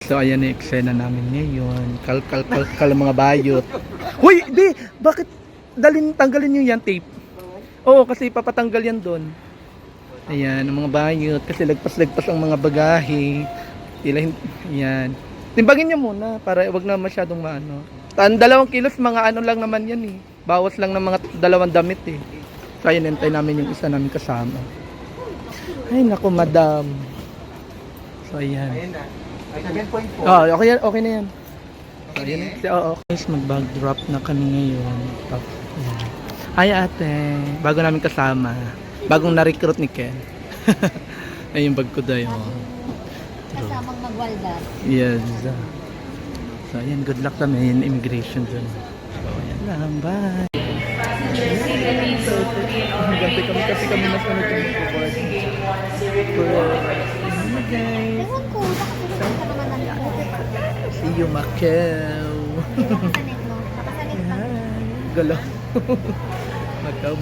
So ayan yung eksena namin ngayon. Kal mga bayot. Hoy, di! Bakit tanggalin nyo yan tape? Oo, kasi papatanggal yan doon. Ayan, ang mga bayot. Kasi lagpas-lagpas ang mga bagahe. Ayan. Timbangin nyo muna para wag na masyadong maano. 2 kilos, mga ano lang naman yan eh. Bawas lang ng mga 2 damit eh. So ayan, hintay namin yung isa namin kasama. Ay naku, madam. So ayan. Ayun na. 7.4. Okay na yan. So, ayan. Oo, guys, mag-bag drop na kami ngayon. Ayan. Hi ate, bago namin kasama. Bagong na-recruit ni Ken. Ay yung bag ko daw. Kasamang magwaldas. Yes. So ayan, good luck kami in immigration dun. So ayan lang, bye. So, ganti kami kasi kami na sa nag-report. Guys. Ewan ko, nakasunod ka naman ng ako. See you, Macau. Nakasanit, no? Nakasanit pa. Galaw. Macau.